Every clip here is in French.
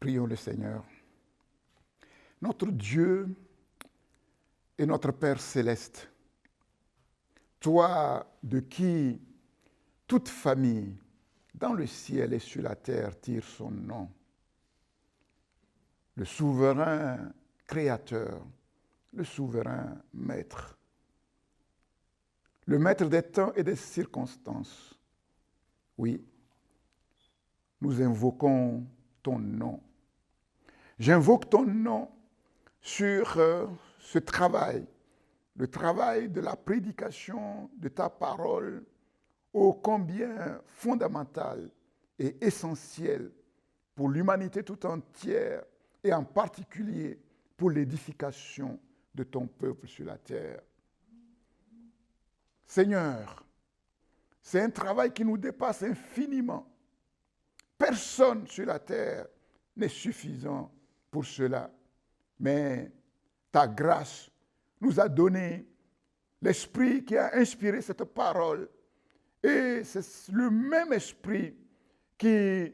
Prions le Seigneur. Notre Dieu et notre Père céleste, toi de qui toute famille dans le ciel et sur la terre tire son nom, le souverain créateur, le souverain maître, le maître des temps et des circonstances. Oui, nous invoquons ton nom. J'invoque ton nom sur ce travail, le travail de la prédication de ta parole, ô combien fondamental et essentiel pour l'humanité tout entière et en particulier pour l'édification de ton peuple sur la terre. Seigneur, c'est un travail qui nous dépasse infiniment. Personne sur la terre n'est suffisant pour cela. Mais ta grâce nous a donné l'esprit qui a inspiré cette parole. Et c'est le même esprit qui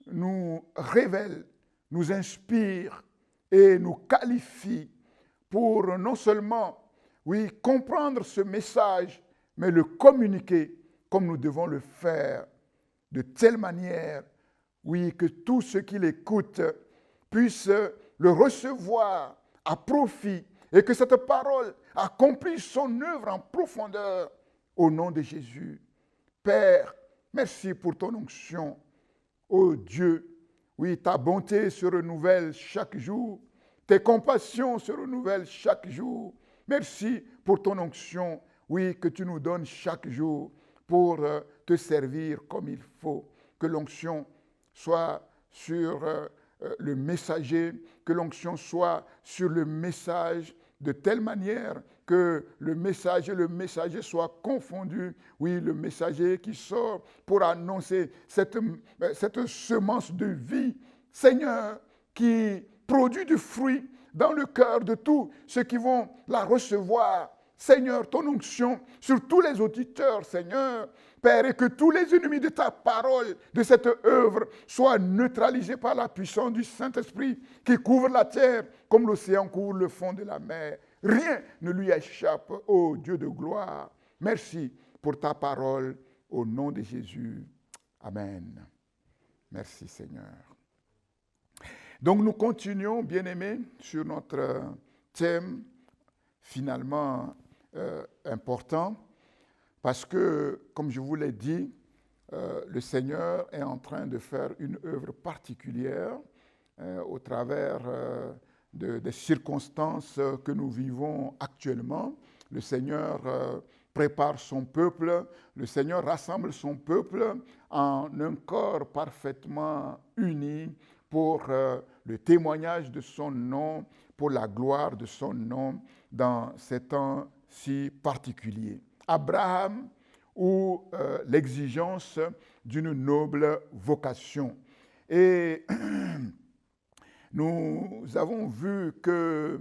nous révèle, nous inspire et nous qualifie pour non seulement, oui, comprendre ce message, mais le communiquer comme nous devons le faire, de telle manière, oui, que tous ceux qui l'écoutent puissent le recevoir à profit et que cette parole accomplisse son œuvre en profondeur au nom de Jésus. Père, merci pour ton onction. Ô Dieu, oui, ta bonté se renouvelle chaque jour, tes compassions se renouvellent chaque jour. Merci pour ton onction, oui, que tu nous donnes chaque jour pour te servir comme il faut. Que l'onction soit sur le messager, que l'onction soit sur le message de telle manière que le message et le messager soient confondus. Oui, le messager qui sort pour annoncer cette semence de vie, Seigneur, qui produit du fruit dans le cœur de tous ceux qui vont la recevoir. Seigneur, ton onction sur tous les auditeurs, Seigneur, Père, et que tous les ennemis de ta parole, de cette œuvre, soient neutralisés par la puissance du Saint-Esprit qui couvre la terre comme l'océan couvre le fond de la mer. Rien ne lui échappe, ô Dieu de gloire. Merci pour ta parole, au nom de Jésus. Amen. Merci Seigneur. Donc nous continuons, bien-aimés, sur notre thème finalement important, parce que, comme je vous l'ai dit, le Seigneur est en train de faire une œuvre particulière au travers des circonstances que nous vivons actuellement. Le Seigneur prépare son peuple, le Seigneur rassemble son peuple en un corps parfaitement uni pour le témoignage de son nom, pour la gloire de son nom dans ces temps si particuliers. Abraham ou l'exigence d'une noble vocation. Et nous avons vu que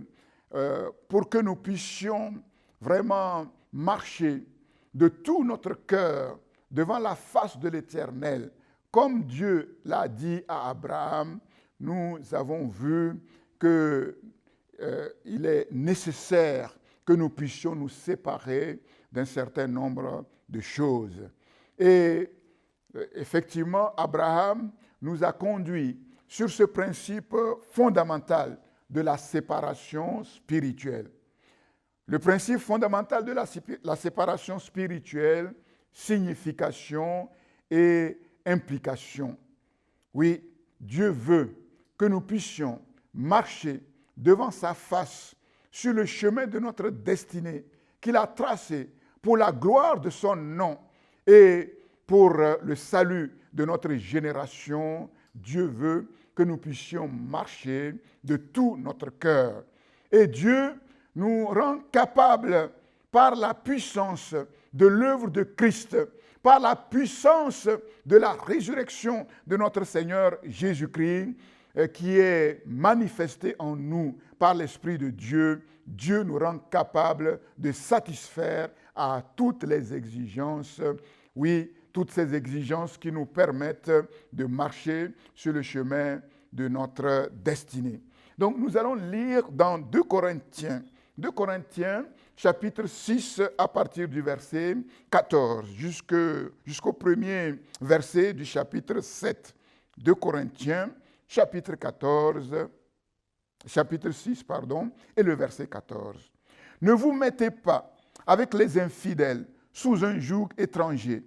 pour que nous puissions vraiment marcher de tout notre cœur devant la face de l'Éternel, comme Dieu l'a dit à Abraham, nous avons vu qu'il est nécessaire que nous puissions nous séparer d'un certain nombre de choses. Et effectivement, Abraham nous a conduits sur ce principe fondamental de la séparation spirituelle. Le principe fondamental de la séparation spirituelle, signification et implication. Oui, Dieu veut que nous puissions marcher devant sa face sur le chemin de notre destinée qu'il a tracé pour la gloire de son nom et pour le salut de notre génération. Dieu veut que nous puissions marcher de tout notre cœur. Et Dieu nous rend capables par la puissance de l'œuvre de Christ, par la puissance de la résurrection de notre Seigneur Jésus-Christ, qui est manifestée en nous par l'Esprit de Dieu. Dieu nous rend capables de satisfaire à toutes les exigences, oui, toutes ces exigences qui nous permettent de marcher sur le chemin de notre destinée. Donc nous allons lire dans 2 Corinthiens, chapitre 6 à partir du verset 14 jusqu'au premier verset du chapitre 7. 2 Corinthiens, chapitre 6, et le verset 14. Ne vous mettez pas avec les infidèles sous un joug étranger,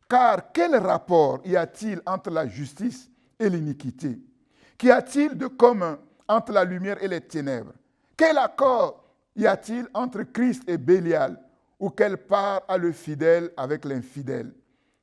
car quel rapport y a-t-il entre la justice et l'iniquité? Qu'y a-t-il de commun entre la lumière et les ténèbres? Quel accord y a-t-il entre Christ et Bélial? Ou quelle part a le fidèle avec l'infidèle?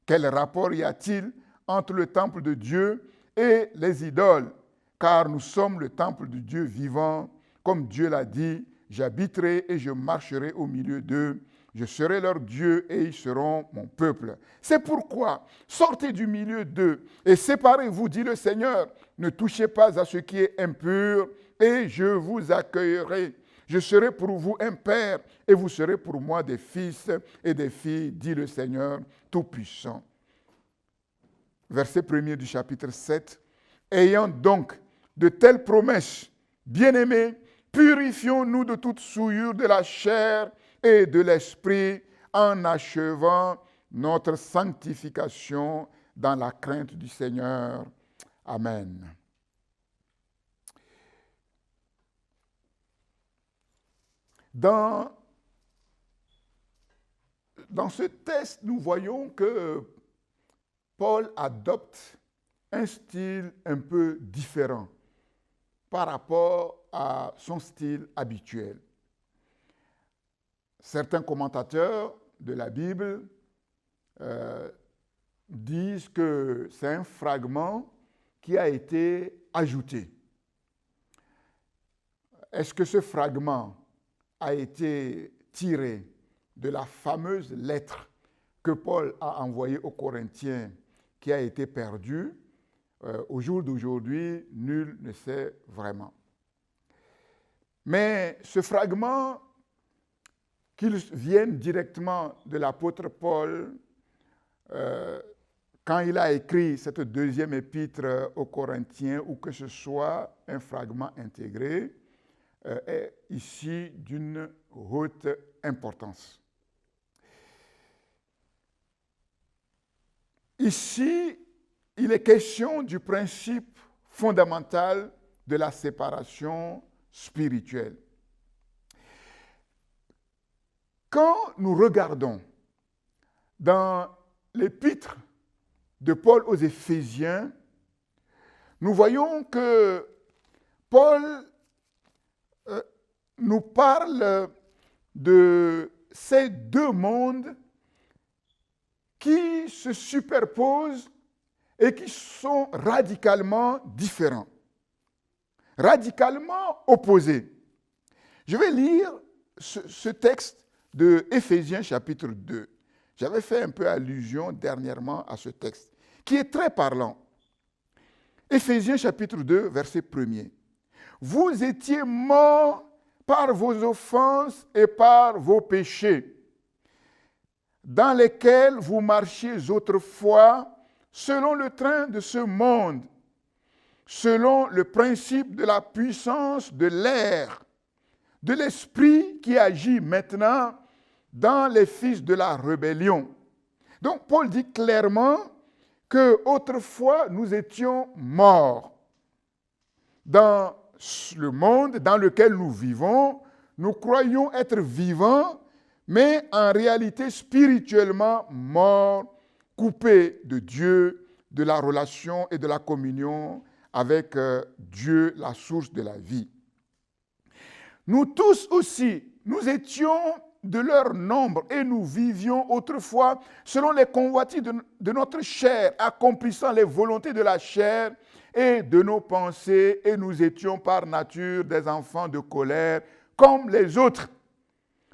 Quel rapport y a-t-il entre le temple de Dieu et les idoles? Car nous sommes le temple de Dieu vivant, comme Dieu l'a dit, j'habiterai et je marcherai au milieu d'eux. Je serai leur Dieu et ils seront mon peuple. C'est pourquoi sortez du milieu d'eux et séparez-vous, dit le Seigneur. Ne touchez pas à ce qui est impur et je vous accueillerai. Je serai pour vous un père et vous serez pour moi des fils et des filles, dit le Seigneur Tout-Puissant. Verset 1er du chapitre 7. Ayant donc de telles promesses, bien-aimés, purifions-nous de toute souillure de la chair et de l'esprit en achevant notre sanctification dans la crainte du Seigneur. Amen. Dans ce texte, nous voyons que Paul adopte un style un peu différent par rapport à son style habituel. Certains commentateurs de la Bible disent que c'est un fragment qui a été ajouté. Est-ce que ce fragment a été tiré de la fameuse lettre que Paul a envoyée aux Corinthiens qui a été perdue? Au jour d'aujourd'hui, nul ne sait vraiment. Mais ce fragment, qu'il vienne directement de l'apôtre Paul, quand il a écrit cette deuxième épître aux Corinthiens, ou que ce soit un fragment intégré, est ici d'une haute importance. Ici, il est question du principe fondamental de la séparation spirituelle. Quand nous regardons dans l'épître de Paul aux Éphésiens, nous voyons que Paul nous parle de ces deux mondes qui se superposent et qui sont radicalement différents, radicalement opposés. Je vais lire ce texte de Éphésiens chapitre 2. J'avais fait un peu allusion dernièrement à ce texte, qui est très parlant. Éphésiens chapitre 2, verset 1er. Vous étiez morts par vos offenses et par vos péchés, dans lesquels vous marchiez autrefois selon le train de ce monde, selon le principe de la puissance de l'air, de l'esprit qui agit maintenant dans les fils de la rébellion. Donc Paul dit clairement que autrefois nous étions morts. Dans le monde dans lequel nous vivons, nous croyons être vivants, mais en réalité spirituellement morts, coupés de Dieu, de la relation et de la communion avec Dieu, la source de la vie. Nous tous aussi, nous étions de leur nombre et nous vivions autrefois selon les convoitises de notre chair, accomplissant les volontés de la chair et de nos pensées, et nous étions par nature des enfants de colère comme les autres.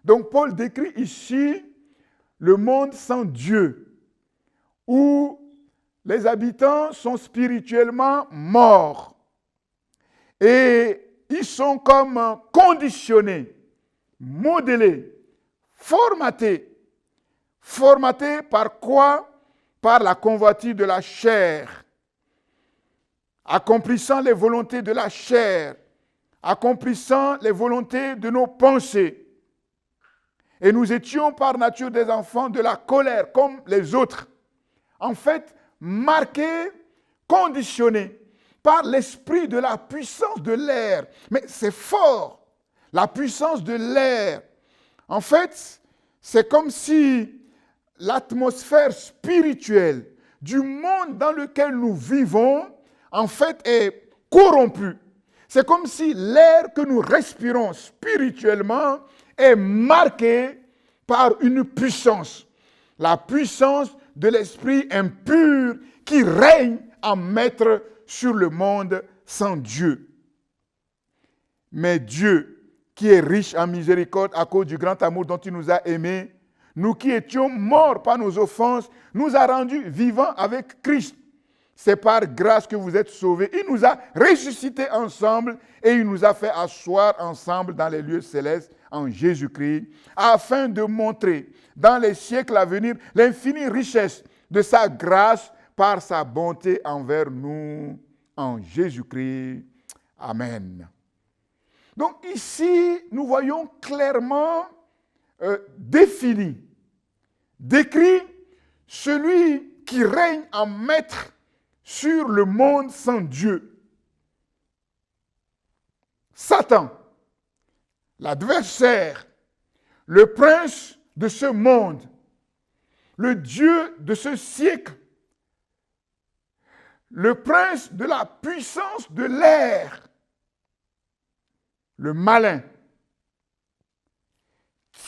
Donc Paul décrit ici le monde sans Dieu, où les habitants sont spirituellement morts et ils sont comme conditionnés, modélés, formatés. Formatés par quoi? Par la convoitise de la chair. accomplissant les volontés de la chair, accomplissant les volontés de nos pensées. Et nous étions par nature des enfants de la colère, comme les autres. En fait, marqués, conditionnés par l'esprit de la puissance de l'air. Mais c'est fort, la puissance de l'air. En fait, c'est comme si l'atmosphère spirituelle du monde dans lequel nous vivons, en fait, est corrompue. C'est comme si l'air que nous respirons spirituellement est marqué par une puissance. La puissance de l'esprit impur qui règne en maître sur le monde sans Dieu. Mais Dieu, qui est riche en miséricorde à cause du grand amour dont il nous a aimés, nous qui étions morts par nos offenses, nous a rendus vivants avec Christ. C'est par grâce que vous êtes sauvés. Il nous a ressuscités ensemble et il nous a fait asseoir ensemble dans les lieux célestes en Jésus-Christ, afin de montrer dans les siècles à venir l'infinie richesse de sa grâce par sa bonté envers nous en Jésus-Christ. Amen. Donc ici, nous voyons clairement défini, décrit celui qui règne en maître sur le monde sans Dieu. Satan, l'adversaire, le prince de ce monde, le Dieu de ce siècle, le prince de la puissance de l'air, le malin,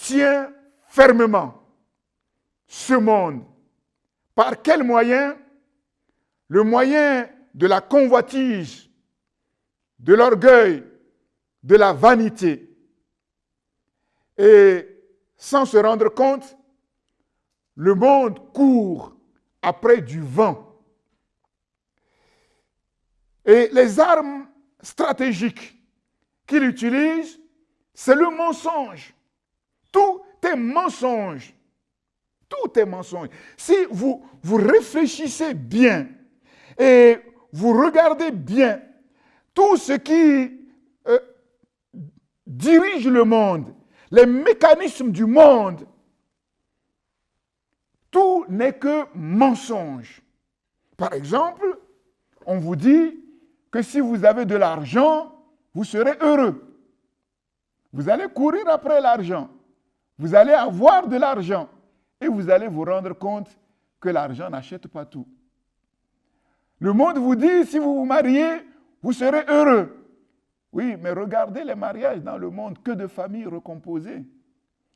tient fermement ce monde. Par quel moyen? Le moyen de la convoitise, de l'orgueil, de la vanité. Et sans se rendre compte, le monde court après du vent. Et les armes stratégiques qu'il utilise, c'est le mensonge. Tout est mensonge. Tout est mensonge. Si vous réfléchissez bien et vous regardez bien tout ce qui dirige le monde, les mécanismes du monde, tout n'est que mensonge. Par exemple, on vous dit que si vous avez de l'argent, vous serez heureux. Vous allez courir après l'argent. Vous allez avoir de l'argent. Et vous allez vous rendre compte que l'argent n'achète pas tout. Le monde vous dit, si vous vous mariez, vous serez heureux. Oui, mais regardez les mariages dans le monde, que de familles recomposées.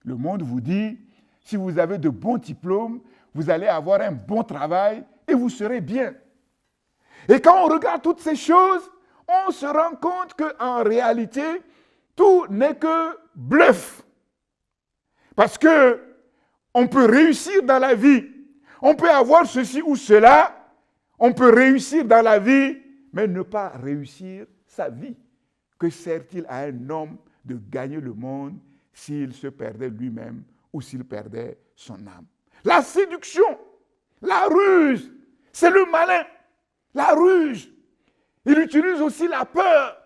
Le monde vous dit, si vous avez de bons diplômes, vous allez avoir un bon travail et vous serez bien. Et quand on regarde toutes ces choses, on se rend compte qu'en réalité, tout n'est que bluff. Parce que on peut réussir dans la vie. On peut avoir ceci ou cela. On peut réussir dans la vie, mais ne pas réussir sa vie. Que sert-il à un homme de gagner le monde s'il se perdait lui-même ou s'il perdait son âme? La séduction, la ruse, c'est le malin. La ruse. Il utilise aussi la peur.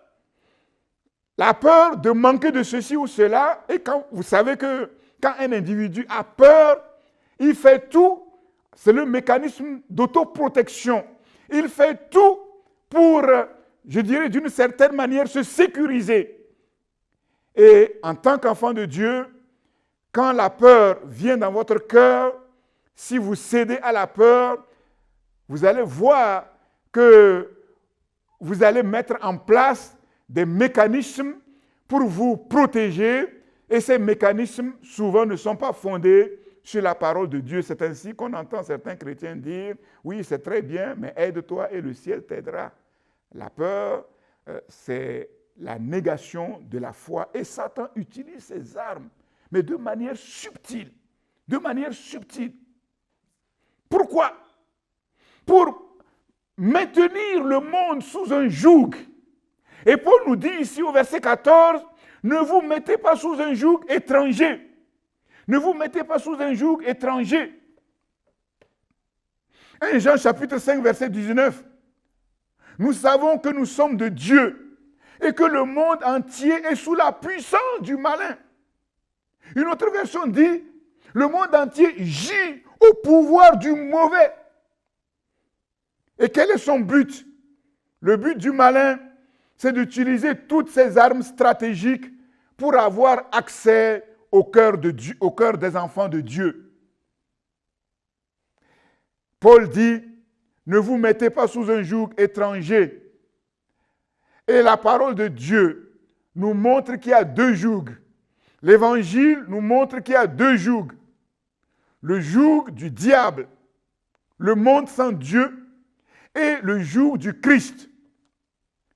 La peur de manquer de ceci ou cela. Et quand vous savez que quand un individu a peur, il fait tout. C'est le mécanisme d'autoprotection. Il fait tout pour, je dirais d'une certaine manière, se sécuriser. Et en tant qu'enfant de Dieu, quand la peur vient dans votre cœur, si vous cédez à la peur, vous allez voir que vous allez mettre en place des mécanismes pour vous protéger. Et ces mécanismes, souvent, ne sont pas fondés sur la parole de Dieu. C'est ainsi qu'on entend certains chrétiens dire, oui, c'est très bien, mais aide-toi et le ciel t'aidera. La peur, c'est la négation de la foi. Et Satan utilise ses armes, mais de manière subtile. De manière subtile. Pourquoi? Pour maintenir le monde sous un joug. Et Paul nous dit ici au verset 14, ne vous mettez pas sous un joug étranger. Ne vous mettez pas sous un joug étranger. 1 Jean chapitre 5 verset 19 Nous savons que nous sommes de Dieu et que le monde entier est sous la puissance du malin. Une autre version dit, le monde entier gît au pouvoir du mauvais. Et quel est son but? Le but du malin, c'est d'utiliser toutes ces armes stratégiques pour avoir accès au cœur des enfants de Dieu. Paul dit, ne vous mettez pas sous un joug étranger. Et la parole de Dieu nous montre qu'il y a deux jougs. L'Évangile nous montre qu'il y a deux jougs. Le joug du diable, le monde sans Dieu, et le joug du Christ.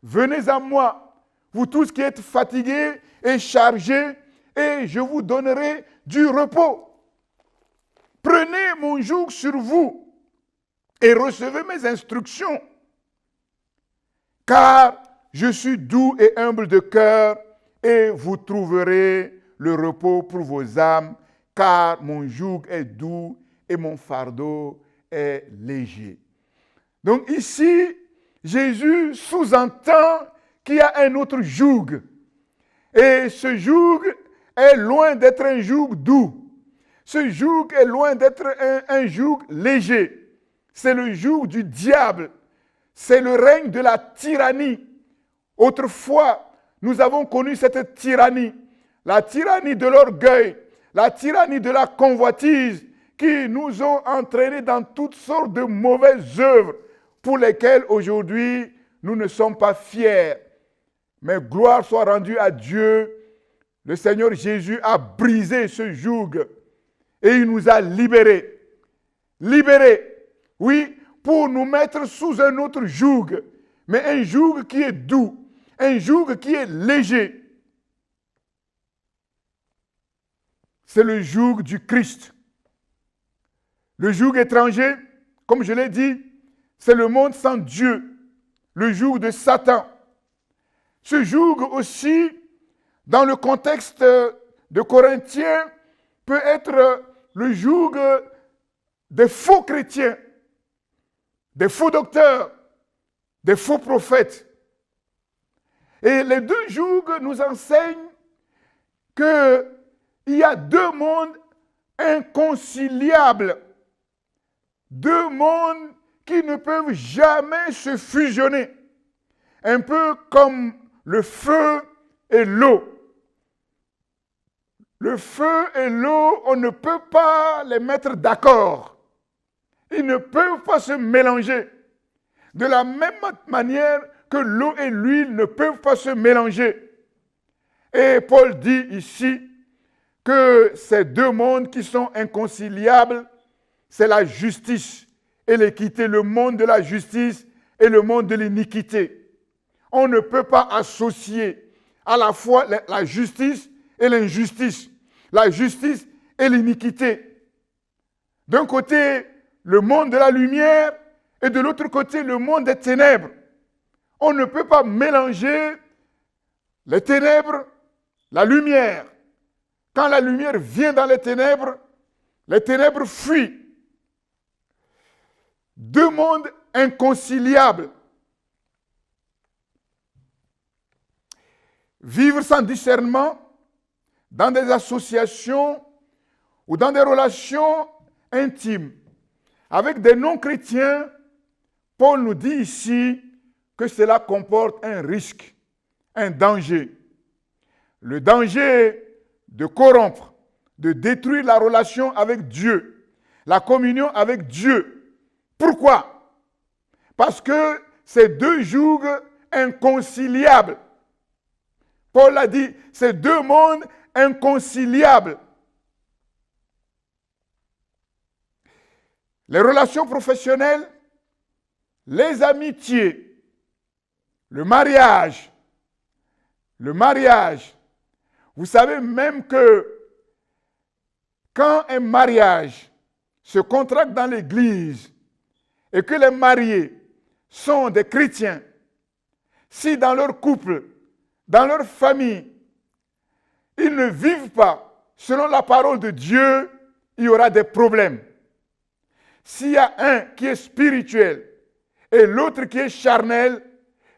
Venez à moi, vous tous qui êtes fatigués et chargés, et je vous donnerai du repos. Prenez mon joug sur vous et recevez mes instructions, car je suis doux et humble de cœur, et vous trouverez le repos pour vos âmes, car mon joug est doux et mon fardeau est léger. Donc ici, Jésus sous-entend qu'il y a un autre joug. Et ce joug est loin d'être un joug doux. Ce joug est loin d'être un joug léger. C'est le joug du diable. C'est le règne de la tyrannie. Autrefois, nous avons connu cette tyrannie. La tyrannie de l'orgueil, la tyrannie de la convoitise, qui nous ont entraînés dans toutes sortes de mauvaises œuvres pour lesquelles aujourd'hui nous ne sommes pas fiers. Mais gloire soit rendue à Dieu. Le Seigneur Jésus a brisé ce joug et il nous a libérés. Libérés, oui, pour nous mettre sous un autre joug, mais un joug qui est doux, un joug qui est léger. C'est le joug du Christ. Le joug étranger, comme je l'ai dit, c'est le monde sans Dieu, le joug de Satan. Ce joug aussi, dans le contexte de Corinthiens, peut être le joug des faux chrétiens, des faux docteurs, des faux prophètes. Et les deux jougs nous enseignent qu'il y a deux mondes inconciliables, deux mondes qui ne peuvent jamais se fusionner, un peu comme le feu et l'eau. Le feu et l'eau, on ne peut pas les mettre d'accord. Ils ne peuvent pas se mélanger. De la même manière que l'eau et l'huile ne peuvent pas se mélanger. Et Paul dit ici que ces deux mondes qui sont inconciliables, c'est la justice et l'équité, le monde de la justice et le monde de l'iniquité. On ne peut pas associer à la fois la justice et l'injustice, la justice et l'iniquité. D'un côté, le monde de la lumière et de l'autre côté, le monde des ténèbres. On ne peut pas mélanger les ténèbres, la lumière. Quand la lumière vient dans les ténèbres fuient. Deux mondes inconciliables. Vivre sans discernement dans des associations ou dans des relations intimes avec des non-chrétiens, Paul nous dit ici que cela comporte un risque, un danger. Le danger de corrompre, de détruire la relation avec Dieu, la communion avec Dieu. Pourquoi? Parce que ces deux jougs inconciliables. Paul a dit, ces deux mondes inconciliables. Les relations professionnelles, les amitiés, le mariage. Vous savez même que quand un mariage se contracte dans l'Église et que les mariés sont des chrétiens, si dans leur couple, dans leur famille, ils ne vivent pas selon la parole de Dieu, il y aura des problèmes. S'il y a un qui est spirituel et l'autre qui est charnel,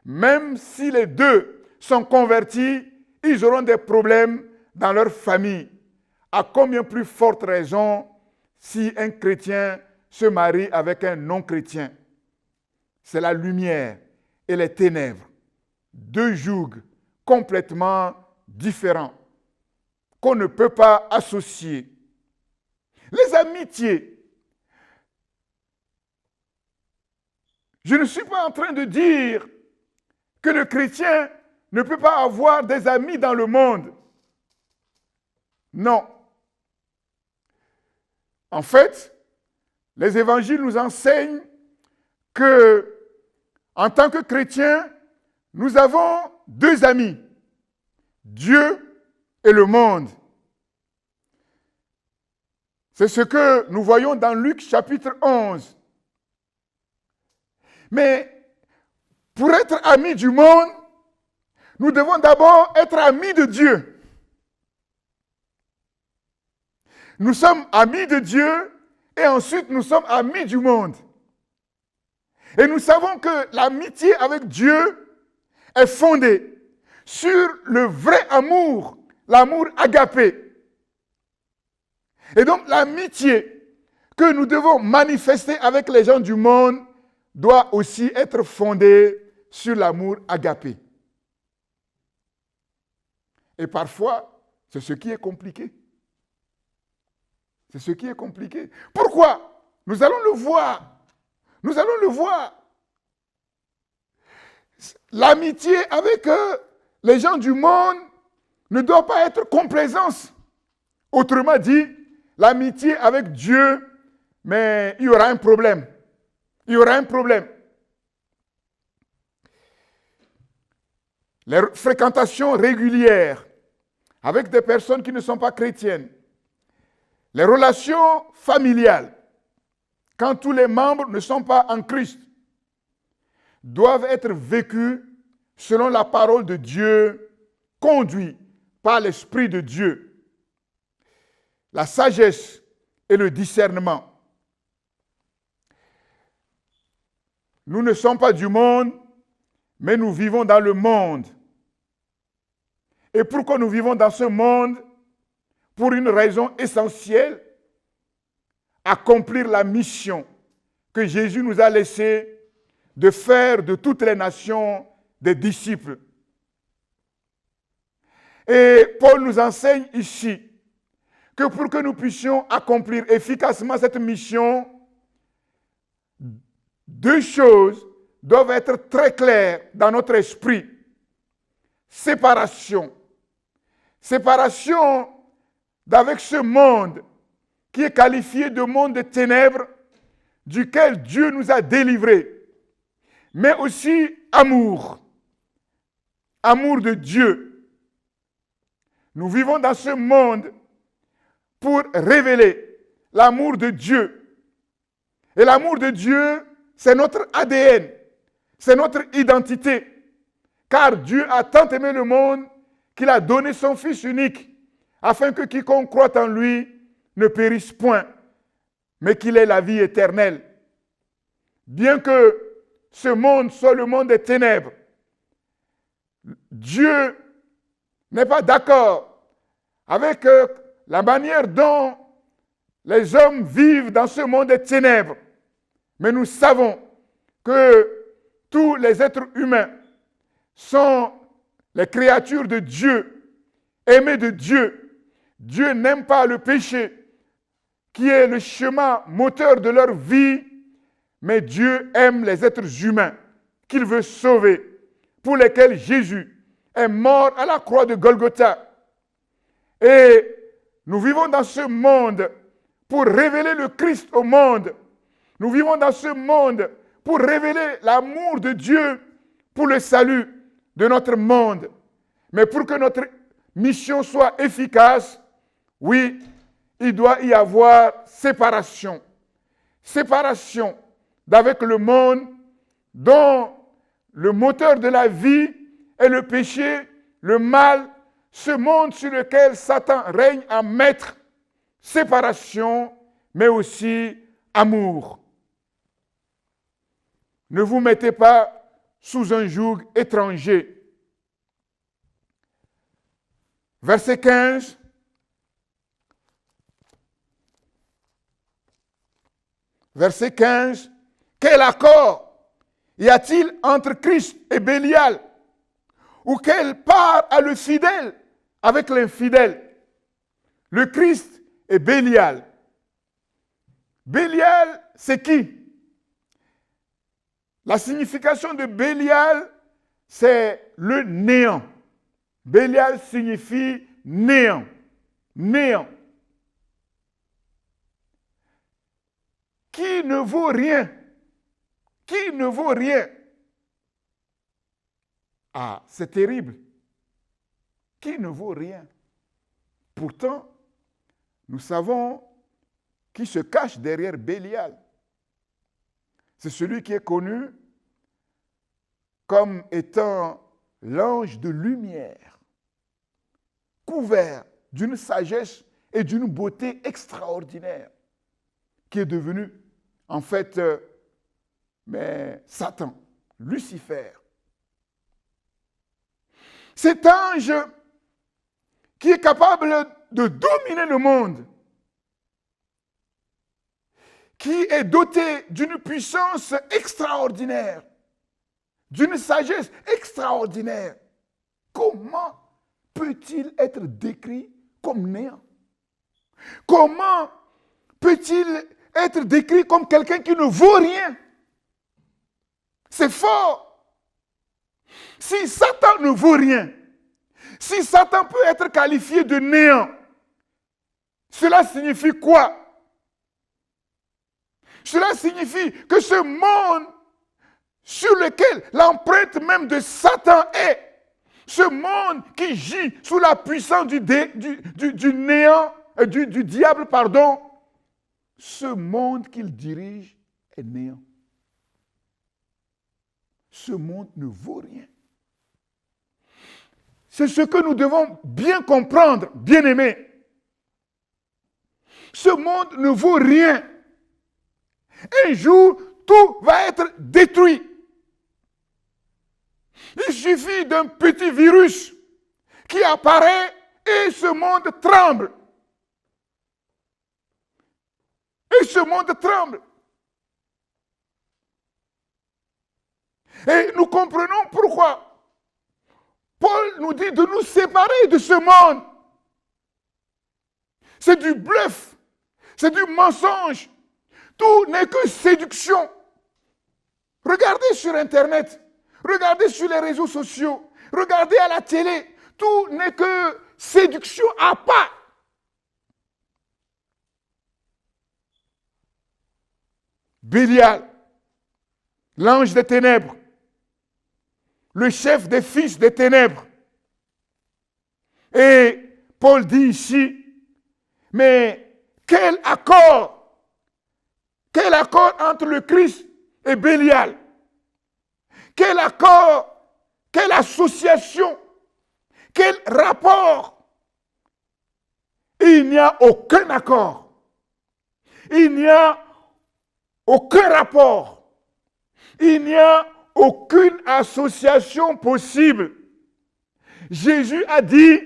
même si les deux sont convertis, ils auront des problèmes dans leur famille. À combien plus forte raison si un chrétien se marie avec un non-chrétien? C'est la lumière et les ténèbres. Deux jougs complètement différents qu'on ne peut pas associer. Les amitiés. Je ne suis pas en train de dire que le chrétien ne peut pas avoir des amis dans le monde. Non. En fait, les évangiles nous enseignent que, en tant que chrétiens, nous avons deux amis, Dieu et le monde. C'est ce que nous voyons dans Luc chapitre 11. Mais pour être amis du monde, nous devons d'abord être amis de Dieu. Nous sommes amis de Dieu et ensuite nous sommes amis du monde. Et nous savons que l'amitié avec Dieu est fondée sur le vrai amour, l'amour agapé. Et donc l'amitié que nous devons manifester avec les gens du monde doit aussi être fondée sur l'amour agapé. Et parfois, c'est ce qui est compliqué. C'est ce qui est compliqué. Pourquoi? Nous allons le voir. Nous allons le voir. L'amitié avec les gens du monde ne doit pas être complaisance. Autrement dit, l'amitié avec Dieu, mais il y aura un problème. Il y aura un problème. Les fréquentations régulières avec des personnes qui ne sont pas chrétiennes, les relations familiales, quand tous les membres ne sont pas en Christ, doivent être vécues selon la parole de Dieu, conduits par l'Esprit de Dieu. La sagesse et le discernement. Nous ne sommes pas du monde, mais nous vivons dans le monde. Et pourquoi nous vivons dans ce monde? Pour une raison essentielle, accomplir la mission que Jésus nous a laissée de faire de toutes les nations des disciples. Et Paul nous enseigne ici que pour que nous puissions accomplir efficacement cette mission, deux choses doivent être très claires dans notre esprit. Séparation. Séparation d'avec ce monde qui est qualifié de monde de ténèbres, duquel Dieu nous a délivrés. Mais aussi amour. Amour de Dieu. Nous vivons dans ce monde pour révéler l'amour de Dieu. Et l'amour de Dieu, c'est notre ADN, c'est notre identité. Car Dieu a tant aimé le monde qu'il a donné son Fils unique, afin que quiconque croit en lui ne périsse point, mais qu'il ait la vie éternelle. Bien que ce monde soit le monde des ténèbres, Dieu n'est pas d'accord avec la manière dont les hommes vivent dans ce monde des ténèbres. Mais nous savons que tous les êtres humains sont les créatures de Dieu, aimées de Dieu. Dieu n'aime pas le péché, qui est le chemin moteur de leur vie, mais Dieu aime les êtres humains qu'il veut sauver, pour lesquels Jésus est mort à la croix de Golgotha. Et nous vivons dans ce monde pour révéler le Christ au monde. Nous vivons dans ce monde pour révéler l'amour de Dieu pour le salut de notre monde. Mais pour que notre mission soit efficace, oui, il doit y avoir séparation. Séparation d'avec le monde dont le moteur de la vie est le péché, le mal, ce monde sur lequel Satan règne en maître. Séparation, mais aussi amour. Ne vous mettez pas sous un joug étranger. Verset 15. Verset 15. Quel accord y a-t-il entre Christ et Bélial? Ou quelle part a le fidèle avec l'infidèle? Le Christ et Bélial. Bélial, c'est qui? La signification de Bélial, c'est le néant. Bélial signifie néant. Néant. Qui ne vaut rien. Qui ne vaut rien. Ah, c'est terrible. Qui ne vaut rien. Pourtant, nous savons qui se cache derrière Bélial. C'est celui qui est connu comme étant l'ange de lumière, couvert d'une sagesse et d'une beauté extraordinaire, qui est devenu, en fait, Satan, Lucifer. Cet ange qui est capable de dominer le monde, qui est doté d'une puissance extraordinaire, d'une sagesse extraordinaire. Comment peut-il être décrit comme néant? Comment peut-il être décrit comme quelqu'un qui ne vaut rien? C'est fort. Si Satan ne vaut rien, si Satan peut être qualifié de néant, cela signifie quoi? Cela signifie que ce monde sur lequel l'empreinte même de Satan est, ce monde qui gît sous la puissance du néant, du diable, pardon, ce monde qu'il dirige est néant. Ce monde ne vaut rien. C'est ce que nous devons bien comprendre, bien-aimés. Ce monde ne vaut rien. Un jour, tout va être détruit. Il suffit d'un petit virus qui apparaît et ce monde tremble. Et ce monde tremble. Et nous comprenons pourquoi Paul nous dit de nous séparer de ce monde. C'est du bluff, c'est du mensonge. Tout n'est que séduction. Regardez sur Internet, regardez sur les réseaux sociaux, regardez à la télé. Tout n'est que séduction à pas. Bélial, l'ange des ténèbres, le chef des fils des ténèbres. Et Paul dit ici, mais quel accord entre le Christ et Bélial? Quel accord, quelle association, quel rapport? Il n'y a aucun accord. Il n'y a aucun rapport. Il n'y a aucune association possible. Jésus a dit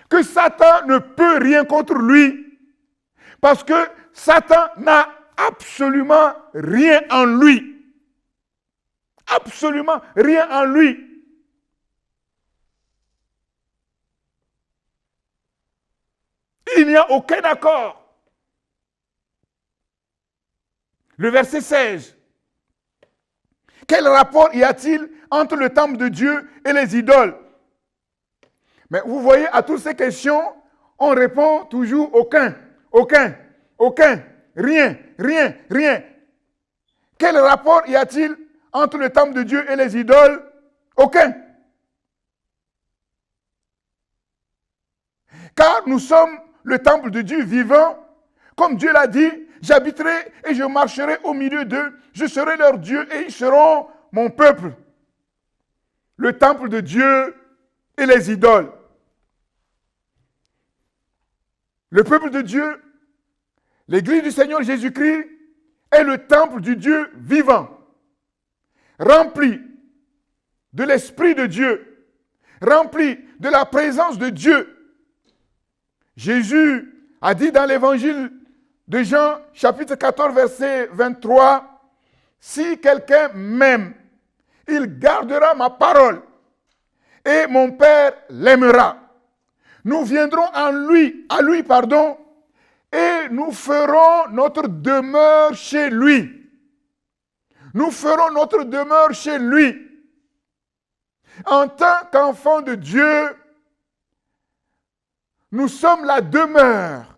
que Satan ne peut rien contre lui parce que Satan n'a absolument rien en lui. Absolument rien en lui. Il n'y a aucun accord. Le verset 16. Quel rapport y a-t-il entre le temple de Dieu et les idoles? Mais vous voyez, à toutes ces questions, on répond toujours aucun, aucun, aucun, rien, rien, rien. Quel rapport y a-t-il entre le temple de Dieu et les idoles? Aucun. Car nous sommes le temple de Dieu vivant, comme Dieu l'a dit, j'habiterai et je marcherai au milieu d'eux, je serai leur Dieu et ils seront mon peuple. Le temple de Dieu et les idoles. Le peuple de Dieu, l'Église du Seigneur Jésus-Christ, est le temple du Dieu vivant, rempli de l'Esprit de Dieu, rempli de la présence de Dieu. Jésus a dit dans l'évangile de Jean, chapitre 14, verset 23, « Si quelqu'un m'aime, il gardera ma parole, et mon Père l'aimera. Nous viendrons à lui, et nous ferons notre demeure chez lui. » Nous ferons notre demeure chez lui. En tant qu'enfants de Dieu, nous sommes la demeure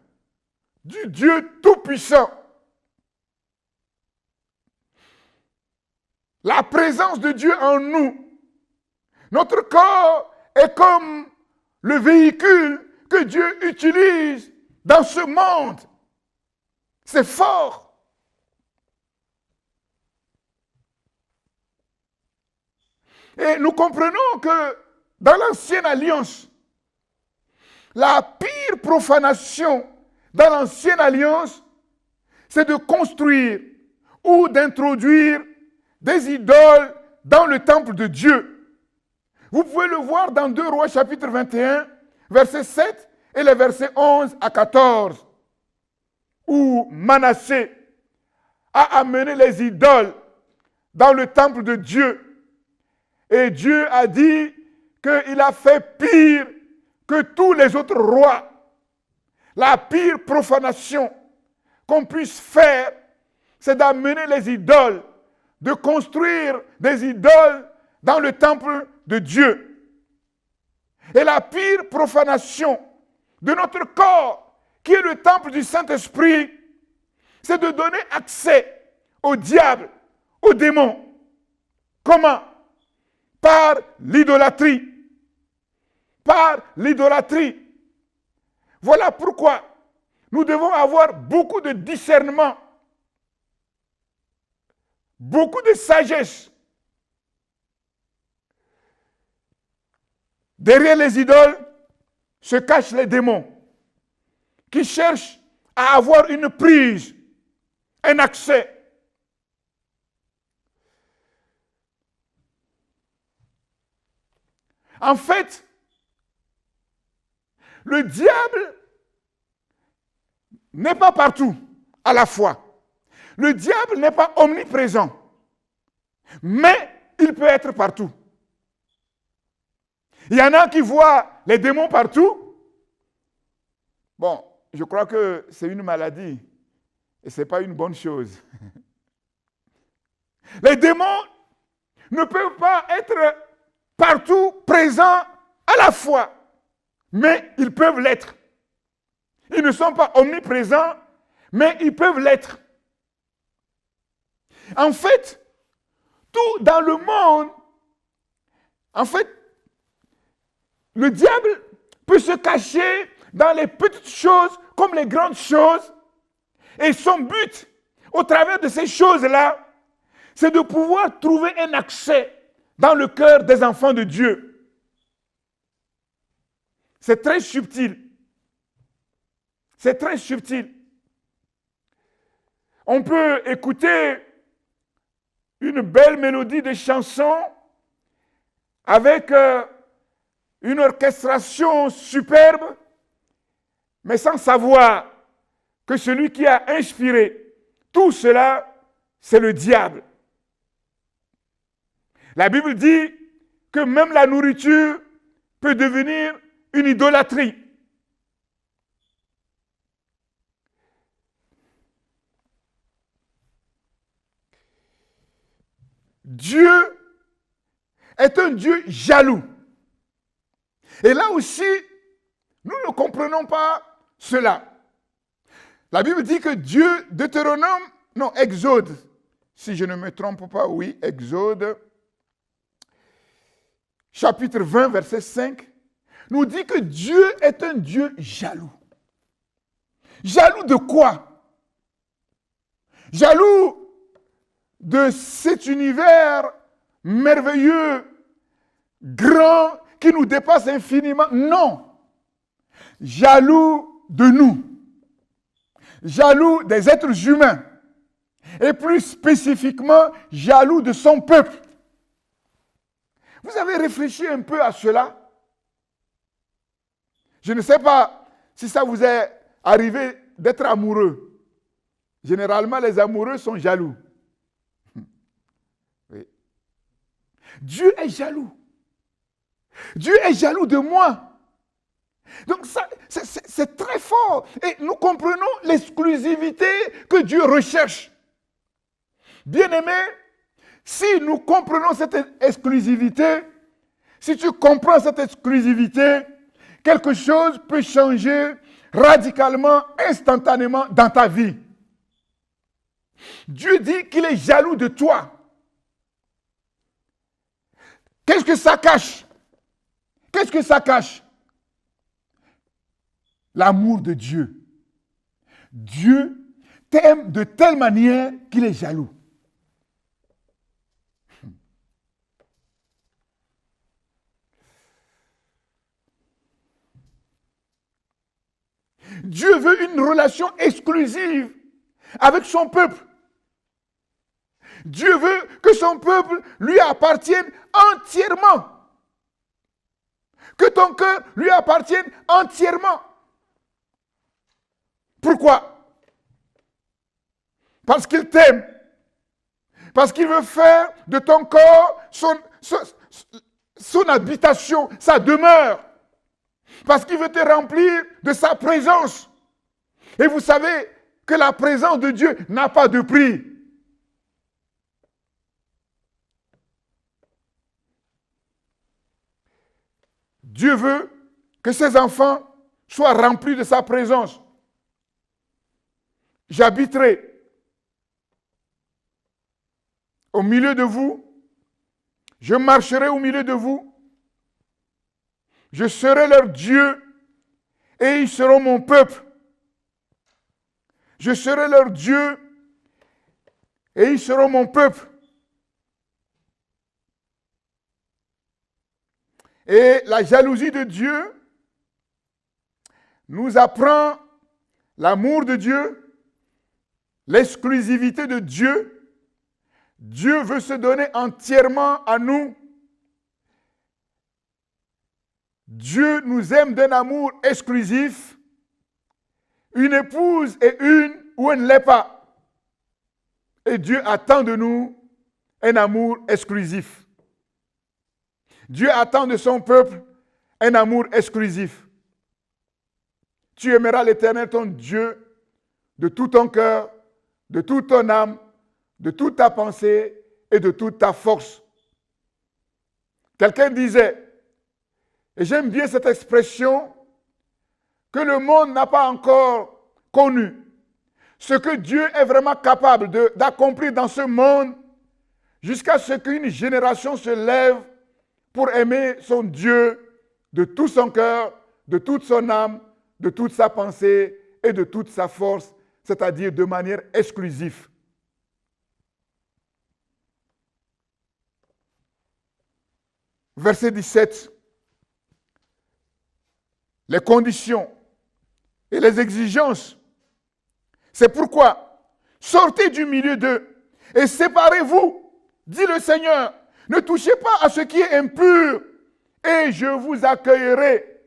du Dieu Tout-Puissant. La présence de Dieu en nous. Notre corps est comme le véhicule que Dieu utilise dans ce monde. C'est fort. Et nous comprenons que dans l'Ancienne Alliance, la pire profanation dans l'Ancienne Alliance, c'est de construire ou d'introduire des idoles dans le temple de Dieu. Vous pouvez le voir dans 2 Rois chapitre 21, verset 7 et les versets 11 à 14, où Manassé a amené les idoles dans le temple de Dieu. Et Dieu a dit qu'il a fait pire que tous les autres rois. La pire profanation qu'on puisse faire, c'est d'amener les idoles, de construire des idoles dans le temple de Dieu. Et la pire profanation de notre corps, qui est le temple du Saint-Esprit, c'est de donner accès au diable, aux démons. Comment? Par l'idolâtrie. Par l'idolâtrie. Voilà pourquoi nous devons avoir beaucoup de discernement, beaucoup de sagesse. Derrière les idoles se cachent les démons qui cherchent à avoir une prise, un accès. En fait, le diable n'est pas partout à la fois. Le diable n'est pas omniprésent, mais il peut être partout. Il y en a qui voient les démons partout. Bon, je crois que c'est une maladie et ce n'est pas une bonne chose. Les démons ne peuvent pas être partout présents à la fois, mais ils peuvent l'être. Ils ne sont pas omniprésents, mais ils peuvent l'être. En fait, tout dans le monde, le diable peut se cacher dans les petites choses comme les grandes choses. Et son but, au travers de ces choses-là, c'est de pouvoir trouver un accès dans le cœur des enfants de Dieu. C'est très subtil. C'est très subtil. On peut écouter une belle mélodie de chanson avec une orchestration superbe, mais sans savoir que celui qui a inspiré tout cela, c'est le diable. La Bible dit que même la nourriture peut devenir une idolâtrie. Dieu est un Dieu jaloux. Et là aussi, nous ne comprenons pas cela. La Bible dit que Dieu, Exode, si je ne me trompe pas, oui, Exode, chapitre 20, verset 5, nous dit que Dieu est un Dieu jaloux. Jaloux de quoi? Jaloux de cet univers merveilleux, grand, qui nous dépasse infiniment. Non. Jaloux de nous. Jaloux des êtres humains. Et plus spécifiquement, jaloux de son peuple. Vous avez réfléchi un peu à cela? Je ne sais pas si ça vous est arrivé d'être amoureux. Généralement, les amoureux sont jaloux. Oui. Dieu est jaloux. Dieu est jaloux de moi. Donc ça, c'est très fort. Et nous comprenons l'exclusivité que Dieu recherche. Bien-aimé, si nous comprenons cette exclusivité, si tu comprends cette exclusivité, quelque chose peut changer radicalement, instantanément dans ta vie. Dieu dit qu'il est jaloux de toi. Qu'est-ce que ça cache? Qu'est-ce que ça cache? L'amour de Dieu. Dieu t'aime de telle manière qu'il est jaloux. Dieu veut une relation exclusive avec son peuple. Dieu veut que son peuple lui appartienne entièrement. Que ton cœur lui appartienne entièrement. Pourquoi? Parce qu'il t'aime. Parce qu'il veut faire de ton corps son habitation, sa demeure. Parce qu'il veut te remplir de sa présence. Et vous savez que la présence de Dieu n'a pas de prix. Dieu veut que ses enfants soient remplis de sa présence. J'habiterai au milieu de vous. Je marcherai au milieu de vous. Je serai leur Dieu et ils seront mon peuple. Je serai leur Dieu et ils seront mon peuple. Et la jalousie de Dieu nous apprend l'amour de Dieu, l'exclusivité de Dieu. Dieu veut se donner entièrement à nous. Dieu nous aime d'un amour exclusif. Une épouse est une ou elle ne l'est pas. Et Dieu attend de nous un amour exclusif. Dieu attend de son peuple un amour exclusif. Tu aimeras l'Éternel ton Dieu de tout ton cœur, de toute ton âme, de toute ta pensée et de toute ta force. Quelqu'un disait, et j'aime bien cette expression, que le monde n'a pas encore connu. Ce que Dieu est vraiment capable d'accomplir dans ce monde jusqu'à ce qu'une génération se lève pour aimer son Dieu de tout son cœur, de toute son âme, de toute sa pensée et de toute sa force, c'est-à-dire de manière exclusive. Verset 17. Les conditions et les exigences. C'est pourquoi, sortez du milieu d'eux et séparez-vous, dit le Seigneur. Ne touchez pas à ce qui est impur et je vous accueillerai.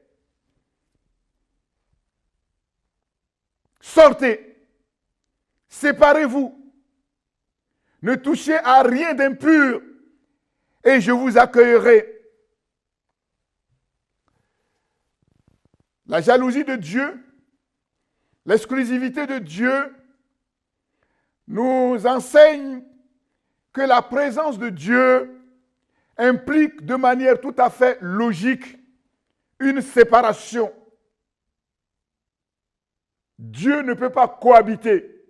Sortez, séparez-vous, ne touchez à rien d'impur et je vous accueillerai. La jalousie de Dieu, l'exclusivité de Dieu nous enseigne que la présence de Dieu implique de manière tout à fait logique une séparation. Dieu ne peut pas cohabiter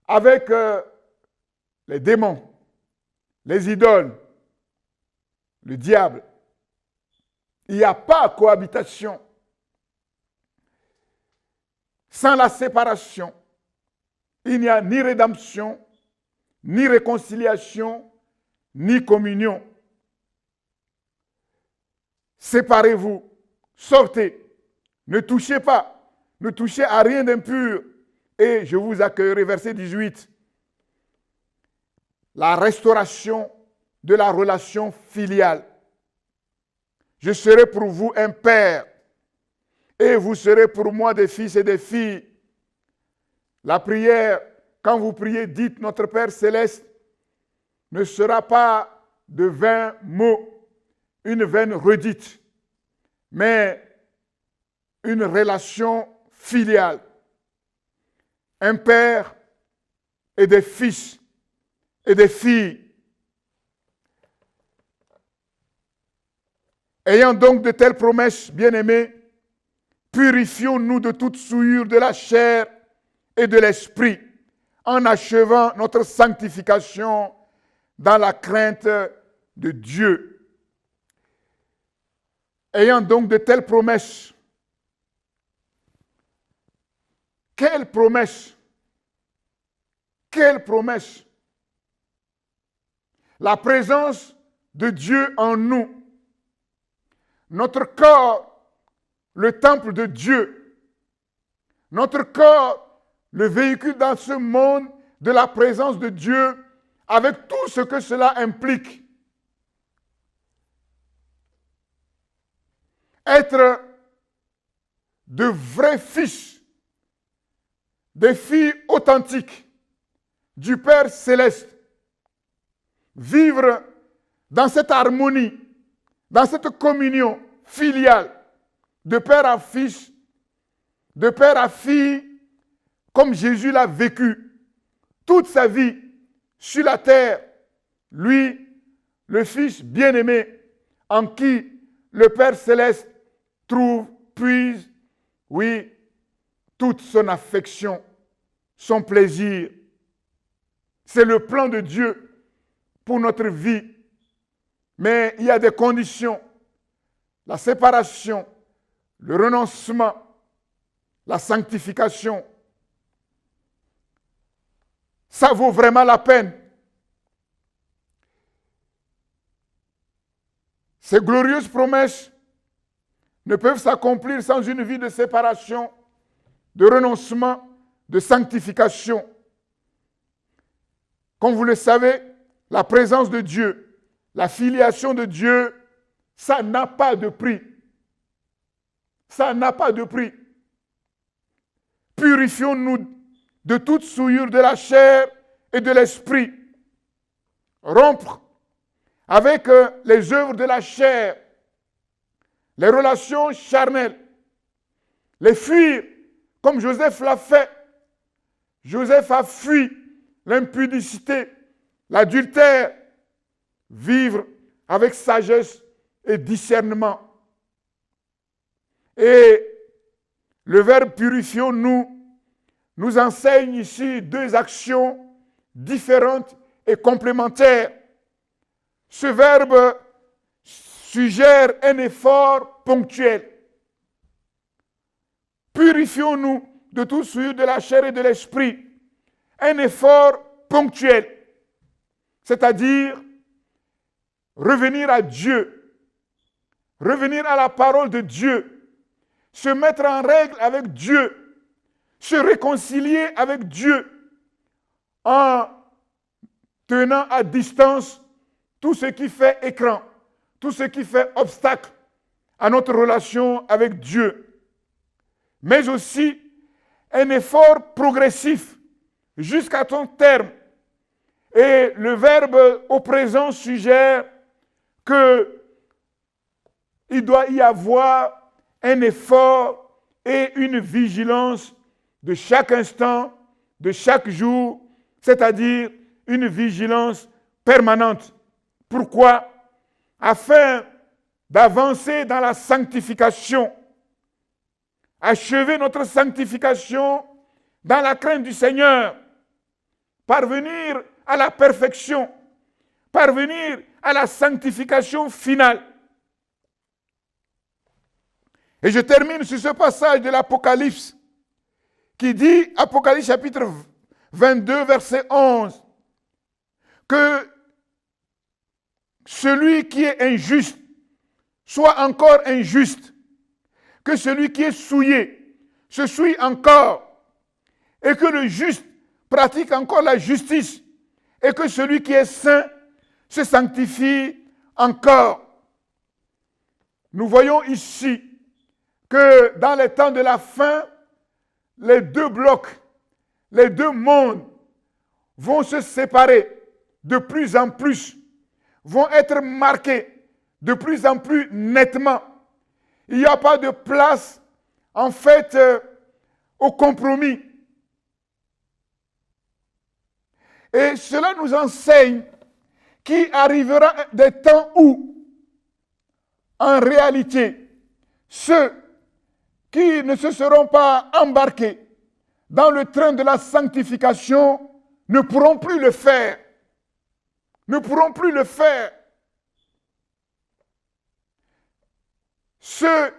avec les démons, les idoles, le diable. Il n'y a pas de cohabitation. Sans la séparation, il n'y a ni rédemption, ni réconciliation, ni communion. Séparez-vous, sortez, ne touchez pas, ne touchez à rien d'impur, et je vous accueillerai. Verset 18. La restauration de la relation filiale. Je serai pour vous un père et vous serez pour moi des fils et des filles. La prière, quand vous priez, dites Notre Père céleste, ne sera pas de vains mots, une vaine redite, mais une relation filiale. Un père et des fils et des filles. Ayant donc de telles promesses, bien-aimés, purifions-nous de toute souillure de la chair et de l'esprit, en achevant notre sanctification dans la crainte de Dieu. Ayant donc de telles promesses, quelle promesse? Quelle promesse? La présence de Dieu en nous. Notre corps, le temple de Dieu. Notre corps, le véhicule dans ce monde de la présence de Dieu, avec tout ce que cela implique. Être de vrais fils, des filles authentiques du Père céleste. Vivre dans cette harmonie, dans cette communion filiale, de père à fils, de père à fille, comme Jésus l'a vécu toute sa vie sur la terre. Lui, le Fils bien-aimé, en qui le Père céleste puise, oui, toute son affection, son plaisir. C'est le plan de Dieu pour notre vie. Mais il y a des conditions. La séparation, le renoncement, la sanctification. Ça vaut vraiment la peine. Ces glorieuses promesses ne peuvent s'accomplir sans une vie de séparation, de renoncement, de sanctification. Comme vous le savez, la présence de Dieu, la filiation de Dieu, ça n'a pas de prix. Ça n'a pas de prix. Purifions-nous de toute souillure de la chair et de l'esprit. Rompre avec les œuvres de la chair, les relations charnelles, les fuir comme Joseph l'a fait. Joseph a fui l'impudicité, l'adultère, vivre avec sagesse et discernement. Et le verbe purifions-nous nous enseigne ici deux actions différentes et complémentaires. Ce verbe suggère un effort ponctuel. Purifions-nous de tout souillure de la chair et de l'esprit. Un effort ponctuel, c'est-à-dire revenir à Dieu, revenir à la parole de Dieu, se mettre en règle avec Dieu, se réconcilier avec Dieu en tenant à distance tout ce qui fait écran, tout ce qui fait obstacle à notre relation avec Dieu, mais aussi un effort progressif jusqu'à son terme. Et le verbe au présent suggère qu'il doit y avoir un effort et une vigilance de chaque instant, de chaque jour, c'est-à-dire une vigilance permanente. Pourquoi? Afin d'avancer dans la sanctification, achever notre sanctification dans la crainte du Seigneur, parvenir à la perfection, parvenir à la sanctification finale. Et je termine sur ce passage de l'Apocalypse qui dit, Apocalypse chapitre 22, verset 11, que celui qui est injuste soit encore injuste, que celui qui est souillé se souille encore, et que le juste pratique encore la justice, et que celui qui est saint se sanctifie encore. Nous voyons ici que dans les temps de la fin, les deux blocs, les deux mondes vont se séparer de plus en plus, vont être marqués de plus en plus nettement. Il n'y a pas de place, en fait, au compromis. Et cela nous enseigne qu'il arrivera des temps où, en réalité, ceux qui ne se seront pas embarqués dans le train de la sanctification ne pourront plus le faire. Ne pourront plus le faire. Ceux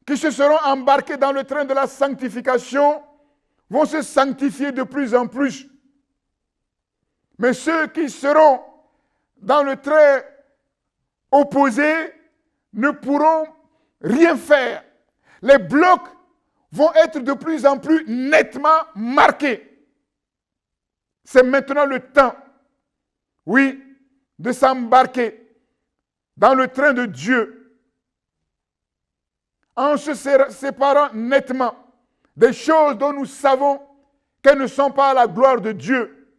qui se seront embarqués dans le train de la sanctification vont se sanctifier de plus en plus. Mais ceux qui seront dans le train opposé ne pourront rien faire. Les blocs vont être de plus en plus nettement marqués. C'est maintenant le temps, oui, de s'embarquer dans le train de Dieu en se séparant nettement des choses dont nous savons qu'elles ne sont pas à la gloire de Dieu.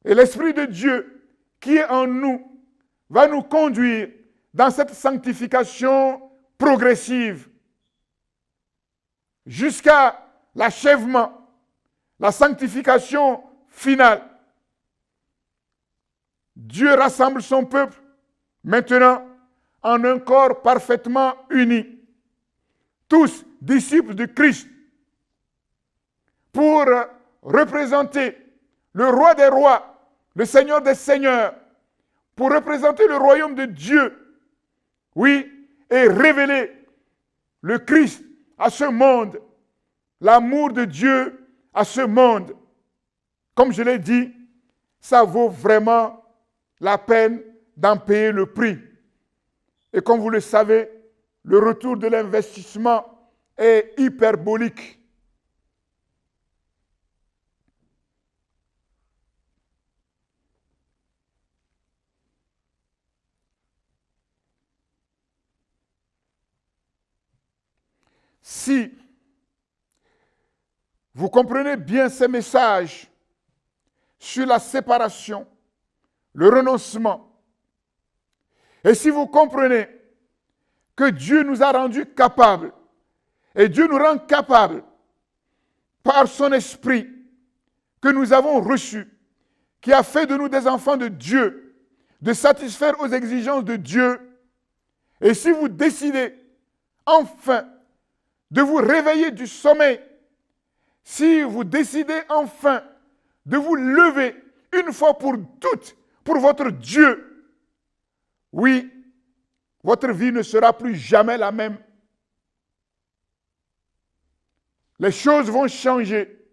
Et l'Esprit de Dieu qui est en nous va nous conduire dans cette sanctification progressive jusqu'à l'achèvement, la sanctification finale. Dieu rassemble son peuple maintenant en un corps parfaitement uni, tous disciples de Christ, pour représenter le roi des rois, le Seigneur des seigneurs, pour représenter le royaume de Dieu, oui, et révéler le Christ à ce monde, l'amour de Dieu à ce monde. Comme je l'ai dit, ça vaut vraiment la peine d'en payer le prix. Et comme vous le savez, le retour de l'investissement est hyperbolique. Si vous comprenez bien ces messages sur la séparation, le renoncement, et si vous comprenez que Dieu nous a rendus capables, et Dieu nous rend capables par son esprit que nous avons reçu, qui a fait de nous des enfants de Dieu, de satisfaire aux exigences de Dieu, et si vous décidez enfin de vous réveiller du sommeil, si vous décidez enfin de vous lever une fois pour toutes pour votre Dieu, oui, votre vie ne sera plus jamais la même. Les choses vont changer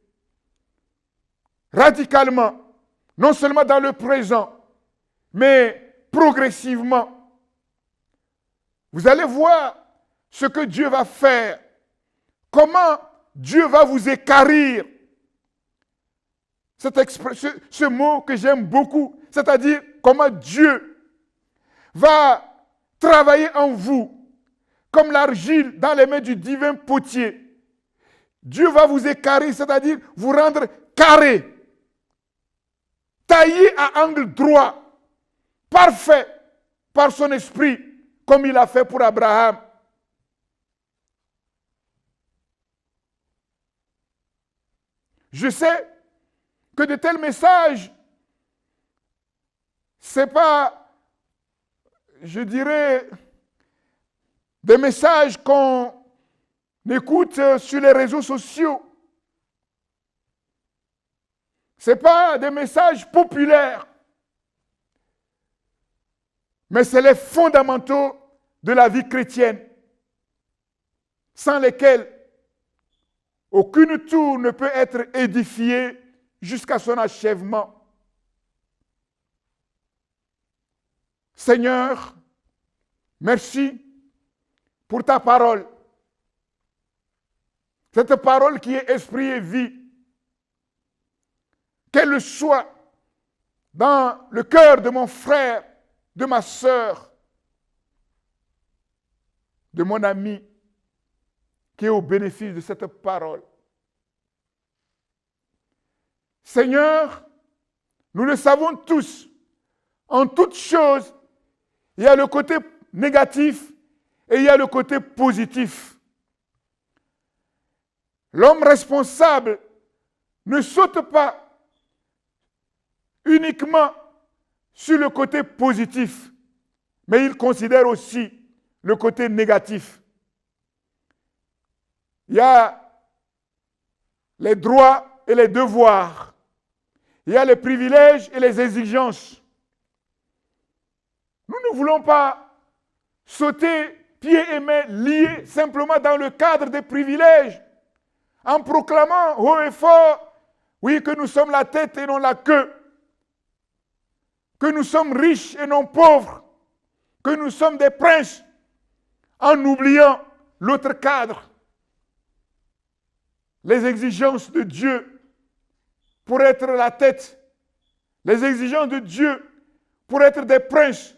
radicalement, non seulement dans le présent, mais progressivement. Vous allez voir ce que Dieu va faire. Comment Dieu va vous équarrir. Ce mot que j'aime beaucoup, c'est-à-dire comment Dieu va travailler en vous comme l'argile dans les mains du divin potier. Dieu va vous équarrir, c'est-à-dire vous rendre carré, taillé à angle droit, parfait par son esprit, comme il a fait pour Abraham. Je sais que de tels messages, ce n'est pas, je dirais, des messages qu'on écoute sur les réseaux sociaux. Ce n'est pas des messages populaires, mais c'est les fondamentaux de la vie chrétienne, sans lesquels aucune tour ne peut être édifiée jusqu'à son achèvement. Seigneur, merci pour ta parole. Cette parole qui est esprit et vie. Qu'elle soit dans le cœur de mon frère, de ma sœur, de mon ami, qui est au bénéfice de cette parole. Seigneur, nous le savons tous, en toute chose, il y a le côté négatif et il y a le côté positif. L'homme responsable ne saute pas uniquement sur le côté positif, mais il considère aussi le côté négatif. Il y a les droits et les devoirs. Il y a les privilèges et les exigences. Nous ne voulons pas sauter pieds et mains liés simplement dans le cadre des privilèges, en proclamant haut et fort, oui, que nous sommes la tête et non la queue, que nous sommes riches et non pauvres, que nous sommes des princes, en oubliant l'autre cadre. Les exigences de Dieu pour être la tête, les exigences de Dieu pour être des princes,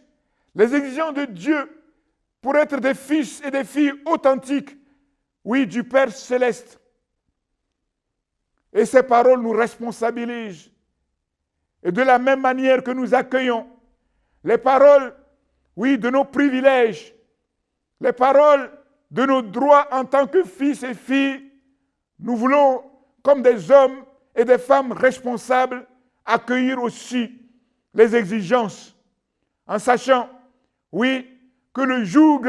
les exigences de Dieu pour être des fils et des filles authentiques, oui, du Père céleste. Et ces paroles nous responsabilisent. Et de la même manière que nous accueillons les paroles, oui, de nos privilèges, les paroles de nos droits en tant que fils et filles, nous voulons, comme des hommes et des femmes responsables, accueillir aussi les exigences, en sachant, oui, que le joug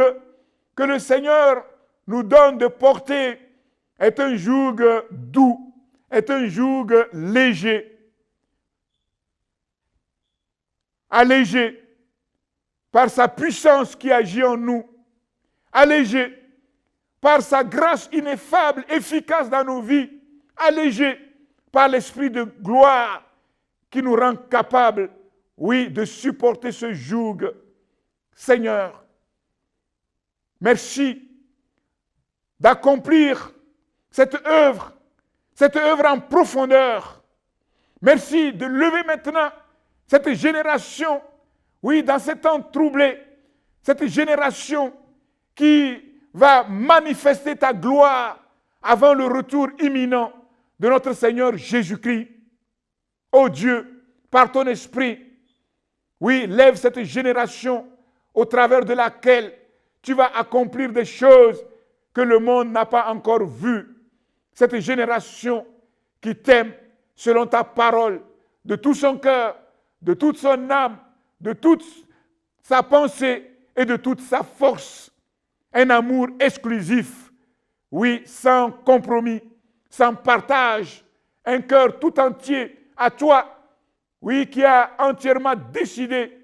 que le Seigneur nous donne de porter est un joug doux, est un joug léger, allégé par sa puissance qui agit en nous, allégé par sa grâce ineffable, efficace dans nos vies, allégé par l'esprit de gloire qui nous rend capables, oui, de supporter ce joug. Seigneur, merci d'accomplir cette œuvre en profondeur. Merci de lever maintenant cette génération, oui, dans ces temps troublés, cette génération qui va manifester ta gloire avant le retour imminent de notre Seigneur Jésus-Christ. Ô Dieu, par ton esprit, oui, lève cette génération au travers de laquelle tu vas accomplir des choses que le monde n'a pas encore vues. Cette génération qui t'aime selon ta parole, de tout son cœur, de toute son âme, de toute sa pensée et de toute sa force. Un amour exclusif, oui, sans compromis, sans partage, un cœur tout entier à toi, oui, qui a entièrement décidé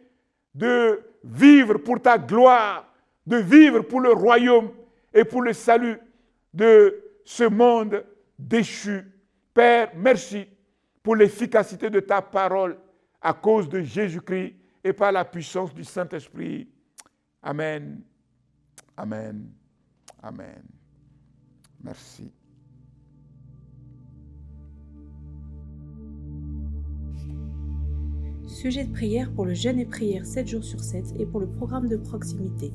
de vivre pour ta gloire, de vivre pour le royaume et pour le salut de ce monde déchu. Père, merci pour l'efficacité de ta parole à cause de Jésus-Christ et par la puissance du Saint-Esprit. Amen. Amen. Amen. Merci. Sujet de prière pour le jeûne et prière 7 jours sur 7 et pour le programme de proximité.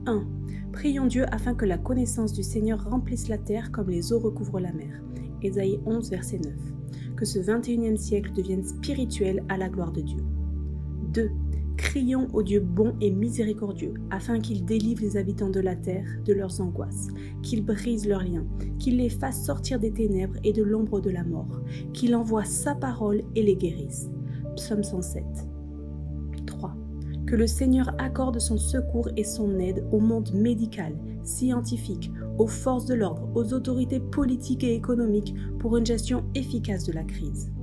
1. Prions Dieu afin que la connaissance du Seigneur remplisse la terre comme les eaux recouvrent la mer. Ésaïe 11, verset 9. Que ce 21e siècle devienne spirituel à la gloire de Dieu. 2. Crions au Dieu bon et miséricordieux, afin qu'il délivre les habitants de la terre de leurs angoisses, qu'il brise leurs liens, qu'il les fasse sortir des ténèbres et de l'ombre de la mort, qu'il envoie sa parole et les guérisse. Psaume 107. 3. Que le Seigneur accorde son secours et son aide au monde médical, scientifique, aux forces de l'ordre, aux autorités politiques et économiques pour une gestion efficace de la crise.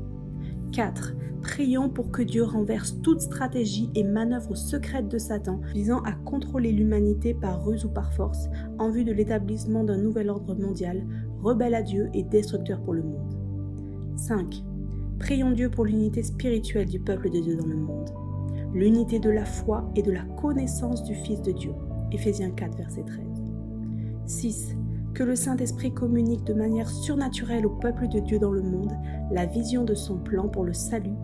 4. Prions pour que Dieu renverse toute stratégie et manœuvre secrète de Satan visant à contrôler l'humanité par ruse ou par force en vue de l'établissement d'un nouvel ordre mondial, rebelle à Dieu et destructeur pour le monde. 5. Prions Dieu pour l'unité spirituelle du peuple de Dieu dans le monde. L'unité de la foi et de la connaissance du Fils de Dieu. Éphésiens 4, verset 13. 6. Que le Saint-Esprit communique de manière surnaturelle au peuple de Dieu dans le monde la vision de son plan pour le salut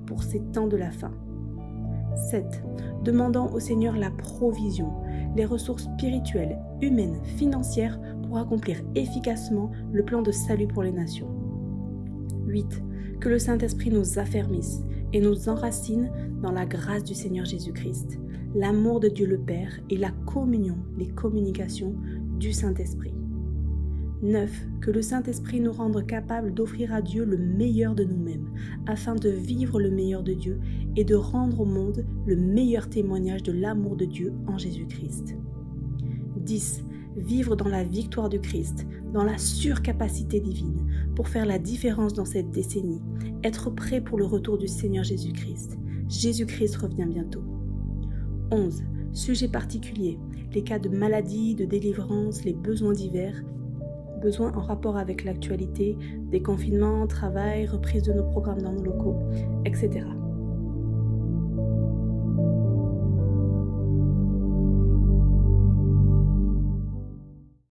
pour ces temps de la fin. 7. Demandant au Seigneur la provision, les ressources spirituelles, humaines, financières pour accomplir efficacement le plan de salut pour les nations. 8. Que le Saint-Esprit nous affermisse et nous enracine dans la grâce du Seigneur Jésus-Christ, l'amour de Dieu le Père et la communion, les communications du Saint-Esprit. 9. Que le Saint-Esprit nous rende capables d'offrir à Dieu le meilleur de nous-mêmes, afin de vivre le meilleur de Dieu et de rendre au monde le meilleur témoignage de l'amour de Dieu en Jésus-Christ. 10. Vivre dans la victoire du Christ, dans la surcapacité divine, pour faire la différence dans cette décennie, être prêt pour le retour du Seigneur Jésus-Christ. Jésus-Christ revient bientôt. 11. Sujet particulier, les cas de maladie, de délivrance, les besoins divers, besoins en rapport avec l'actualité, des confinements, travail, reprise de nos programmes dans nos locaux, etc.